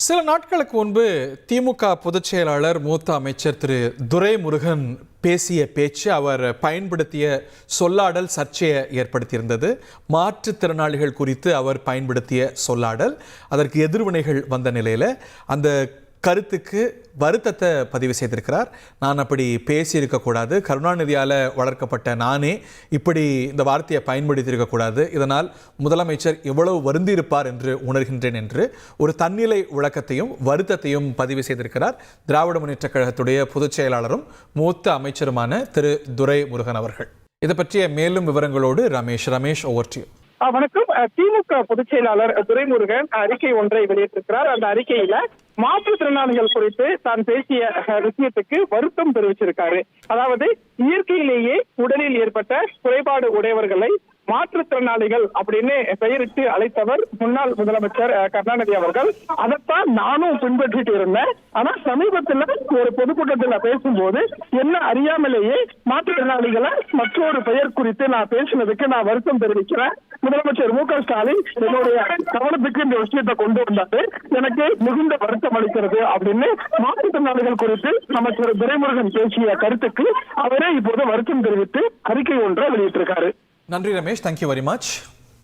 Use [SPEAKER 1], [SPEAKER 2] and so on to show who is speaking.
[SPEAKER 1] சில நாட்களுக்கு முன்பு திமுக பொதுச் செயலாளர் மூத்த அமைச்சர் திரு துரைமுருகன் பேசிய பேச்சு, அவர் பயன்படுத்திய சொல்லாடல் சர்ச்சையை ஏற்படுத்தியிருந்தது. மாற்றுத்திறனாளிகள் குறித்து அவர் பயன்படுத்திய சொல்லாடல், அதற்கு எதிர்வினைகள் வந்த நிலையில் அந்த கருத்துக்கு வருத்தத்தை பதிவு செய்திருக்கிறார். நான் அப்படி பேசியிருக்கக்கூடாது, கருணாநிதியால் வளர்க்கப்பட்ட நானே இப்படி இந்த வார்த்தையை பயன்படுத்தியிருக்கக்கூடாது, இதனால் முதலமைச்சர் எவ்வளவு வருந்திருப்பார் என்று உணர்கின்றேன் என்று ஒரு தன்னிலை விளக்கத்தையும் வருத்தத்தையும் பதிவு செய்திருக்கிறார் திராவிட முன்னேற்றக் கழகத்துடைய பொதுச் செயலாளரும் மூத்த அமைச்சருமான திரு துரைமுருகன் அவர்கள். இதை பற்றிய மேலும் விவரங்களோடு ரமேஷ் ஓவர் டு யூ.
[SPEAKER 2] வணக்கம். திமுக பொதுச் செயலாளர் துரைமுருகன் அறிக்கை ஒன்றை வெளியிட்டிருக்கிறார். அந்த அறிக்கையில மாற்றுத்திறனாளிகள் குறித்து தான் பேசிய விஷயத்துக்கு வருத்தம் தெரிவிச்சிருக்காரு. அதாவது இயற்கையிலேயே உடலில் ஏற்பட்ட குறைபாடு உடையவர்களை மாற்றுத்திறனாளிகள் அப்படின்னு பெயரிட்டு அழைத்தவர் முன்னாள் முதலமைச்சர் கருணாநிதி அவர்கள். அதைத்தான் நானும் பின்பற்றிட்டு இருந்தேன். ஆனா சமீபத்தில் ஒரு பொதுக்கூட்டத்தில் பேசும்போது என்ன அறியாமலேயே மாற்றுத்திறனாளிகளை மற்றொரு பெயர் குறித்து நான் பேசினதுக்கு நான் வருத்தம் தெரிவிக்கிறேன். முதலமைச்சர் மு.க.ஸ்டாலின் என்னுடைய கவனத்துக்கு இந்த விஷயத்தை கொண்டு வந்தாரு, எனக்கு மிகுந்த வருத்தம் அளிக்கிறது அப்படின்னு மாற்றுத்திறனாளிகள் குறித்து அமைச்சர் துரைமுருகன் பேசிய கருத்துக்கு அவரே இப்போது வருத்தம் தெரிவித்து அறிக்கை ஒன்றை வெளியிட்டிருக்காரு.
[SPEAKER 1] நன்றி ரமேஷ், தேங்க்யூ வெரி மச்.